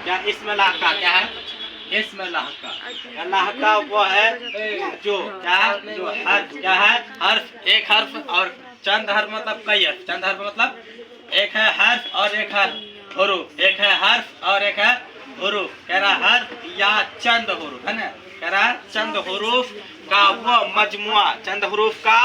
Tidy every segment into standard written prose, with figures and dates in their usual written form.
क्या इसमें लाहका क्या है? इसमें लाहका, लाहका वो है जो क्या है, जो हर्फ क्या है, हर्फ एक हर्फ और चंद हर्फ मतलब कई हर्फ, चंद हर्फ मतलब एक है हर्फ और एक है हुरूफ, एक है हर्फ और एक है हुरूफ, कह रहा हर्फ या चंद हुरूफ है ना, कह रहा चंद हुरूफ का वो मजमुआ, चंद हुरूफ का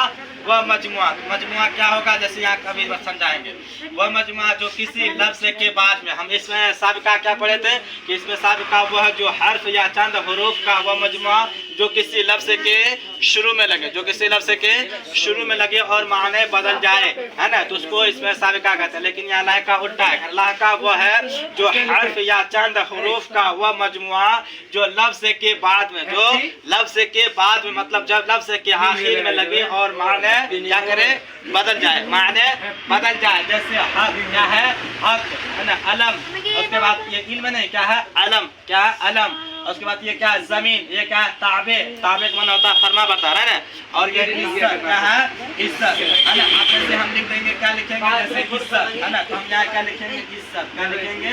वह मजमुआ, मजमुआ क्या होगा जैसे यहाँ कभी समझाएंगे, वह मजमुआ जो किसी लफ्ज़ के बाद में, हम इसमें साबिका क्या पढ़े थे कि इसमें साबिका वह जो हर्फ या चंद हुरूफ का वह मजमुआ जो किसी लफ्ज़ के शुरू में लगे, जो किसी लफ्ज़ के शुरू में लगे और माने बदल जाए है ना, तो उसको इसमें साबिका कहते हैं। लेकिन यहाँ लाहका उल्टा है, लाहका वह है जो हर्फ या चंद हुरूफ का वह मजमुआ जो लफ्ज़ के बाद में, जो लफ्ज़ के बाद में मतलब जब लफ्ज़ के आखिर में लगे और माने क्या करे बदल जाए, माने बदल जाए। जैसे हक क्या है, हक है ना, अलम, उसके बाद ये इल्म नहीं क्या है, अलम क्या है, अलम, उसके बाद ये क्या है जमीन, ये क्या है ताबे, ताबे का माना होता है फरमा बता रहा है ना, और ये इज्जत क्या है, इज्जत है ना। आप जैसे हम लिख देंगे क्या लिखेंगे जैसे इज्जत है ना, तो हम यहाँ क्या लिखेंगे इज्जत, क्या लिखेंगे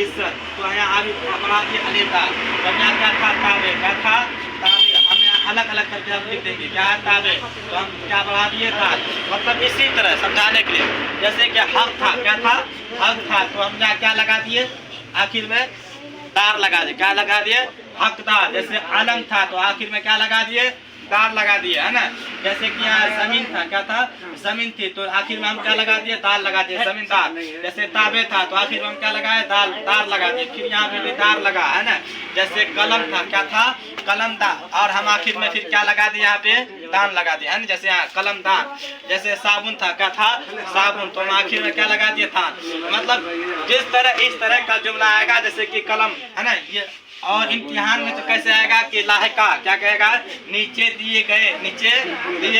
इज्जत, तो यहाँ अभी बढ़ा दिए अलीफा, तो यहाँ क्या था ताबे, क्या था ताबे, हम यहाँ अलग अलग करके हम लिख देंगे क्या है ताबे, तो हम क्या बढ़ा दिए था, मतलब इसी तरह समझाने के लिए। जैसे कि हक था, क्या था हक था, तो हम यहाँ क्या लगा दिए आखिर में दार लगा दिए, क्या लगा दिए हकदार। जैसे अलम था तो आखिर में क्या लगा दिए दार लगा दिए है ना। जैसे कि यहाँ जमीन था, क्या था जमीन थी, तो आखिर में हम क्या लगा दिए दाल लगा दिए जमींदार। जैसे ताबे था तो आखिर में हम क्या लगाए दाल, दार लगा दिए, फिर यहाँ पे भी दार लगा है ना। जैसे कलम था, क्या था कलमदार, और हम आखिर में फिर क्या लगा दिए यहाँ पे दान लगा दिया है ना, जैसे यहाँ कलमदान। जैसे साबुन था, क्या था साबुन, तो हम आखिर में क्या लगा दिए थान। मतलब जिस तरह इस तरह का जुमला आएगा जैसे कि कलम है ना ये, और इम्तिहान में तो कैसे आएगा कि लाहका क्या कहेगा नीचे दिए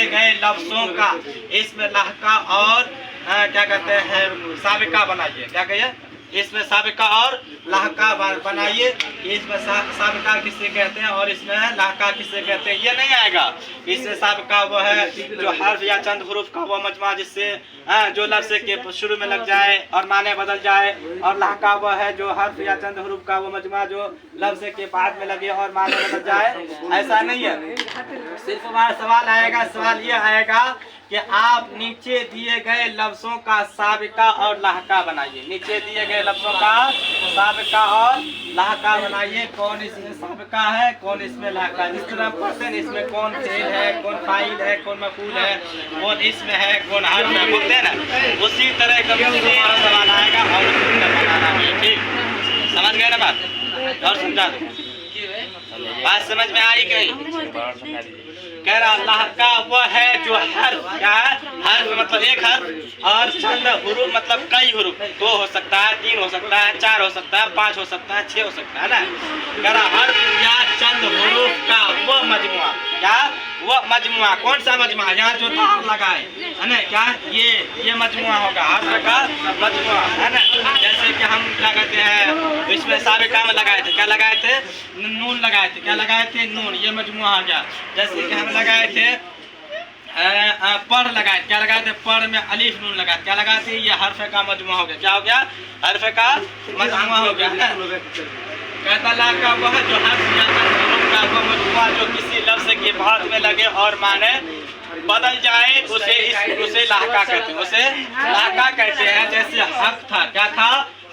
गए लफ्जों का इसमें लाहका और क्या कहते हैं साबिका बनाइए, क्या कहिए इसमें साबिका और लाहका बनाइए। इसमें साबिका किससे कहते हैं और इसमें लाहका किससे कहते हैं ये नहीं आएगा। इससे साबिका वो है जो हर्फ या चंद हुरूफ का वो मजमा जिससे जो लफ्ज़ के शुरू में लग जाए और माने बदल जाए, और लाहका वो है जो हर्फ या चंद हुरूफ का वो मजमा जो लफ्ज़ के बाद में लगे और माने बदल जाए। ऐसा नहीं है, सिर्फ वहाँ सवाल आएगा, सवाल ये आएगा कि आप नीचे दिए गए लफ्ज़ों का साबिका और लाहका बनाइए, नीचे दिए गए लफ्ज़ों का साबिका और लाहका बनाइए। कौन इसमें साबिका है कौन इसमें लाहका, जिस तरह पढ़ते हैं इसमें कौन फेल है कौन फाइल है कौन मफूल है कौन इसमें है कौन हर्फ में बोलते हैं ना, उसी तरह का सवाल आएगा और बनाना है। ठीक समझ गए ना बात, और समझा दो बात समझ में आई कि नहीं। कह रहा अल्लाह का वो है जो हर्फ क्या है, हर्फ मतलब एक हर्फ और चंद हुरूफ मतलब कई हुरूफ, 2 हो सकता है 3 हो सकता है 4 हो सकता है 5 हो सकता है 6 हो सकता है ना। कह रहा हर्फ या चंद हुरूफ का वो मजमुआ, क्या वो मजमुआ, कौन सा मजमुआ यहाँ जो तार लगाए है ना, क्या ये मजमुआ होगा हर्फ का मजमुआ है ना। जैसे कि हम क्या कहते हैं इसमें साबिका में लगाए थे, क्या लगाए थे नून लगाए थे, क्या लगाए थे नून, ये मजमुआ हो गया। जैसे कि हम लगाए थे पढ़ लगाए, क्या लगाए थे पढ़ में अलीफ नून लगाए, क्या लगाए थे ये हर्फ का मजमुआ हो गया, क्या हो गया हर्फ का मजमुआ हो गया है। कहता ला का वह जो हर्फ या का वो मजमुआ जो किसी लफ्ज़ के बाद में लगे और माने बदल जाए उसे लाहका कहते हैं, उसे लाहका कहते हैं। जैसे हक था, क्या था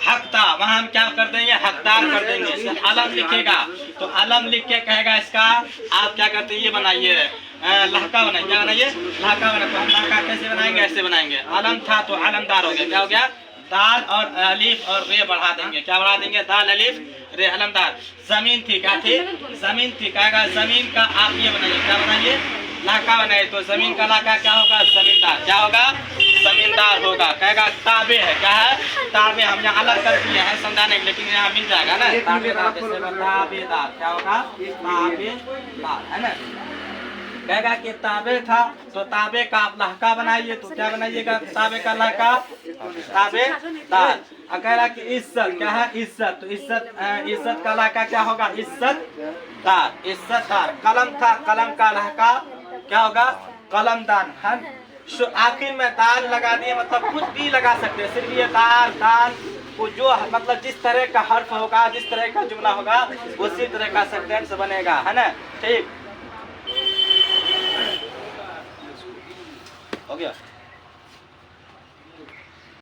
हक था, वहाँ हम क्या कर देंगे हकदार कर देंगे। इसे अलम लिखेगा तो अलम लिख के कहेगा इसका आप क्या करते हैं ये बनाइए लहका बनाइए, क्या बनाइए लहका बनाइए। तो हम लहका कैसे बनाएंगे ऐसे बनाएंगे, अलम था तो अलमदार हो गया, क्या हो गया दाल और अलीफ और रे बढ़ा देंगे, क्या बढ़ा देंगे दाल अलीफ रे अलमदार। जमीन थी, क्या थी जमीन थी, कहेगा जमीन का आप ये बनाइए, क्या बनाइए लाका बनाइए। तो जमीन का लाका क्या होगा जमींदार, क्या होगा जमींदार होगा। कहेगा ताबे है, क्या है ताबे, हम यहाँ अलग कर दिए हैं समझाने के, लेकिन यहाँ मिल जाएगा ना ताबेदार, ताबेदार क्या होगा ताबेदार है ना। कहेगा कि ताबे था तो ताबे का आप लहका बनाइए, तो क्या बनाइएगा ताबे का लहका ताबेदार। कह रहा कि इज्जत क्या है इज्जत, तो इज्जत का लहका क्या होगा इज्जतदार। कलम था कलम का लहका क्या होगा कलमदान है। आखिर में दाल लगा दिए, मतलब कुछ भी लगा सकते हैं, सिर्फ ये दाल दाल को जो मतलब जिस तरह का हर्फ होगा, जिस तरह का जुमला होगा, उसी तरह का सेंटेंस बनेगा, है ना। ठीक हो गया।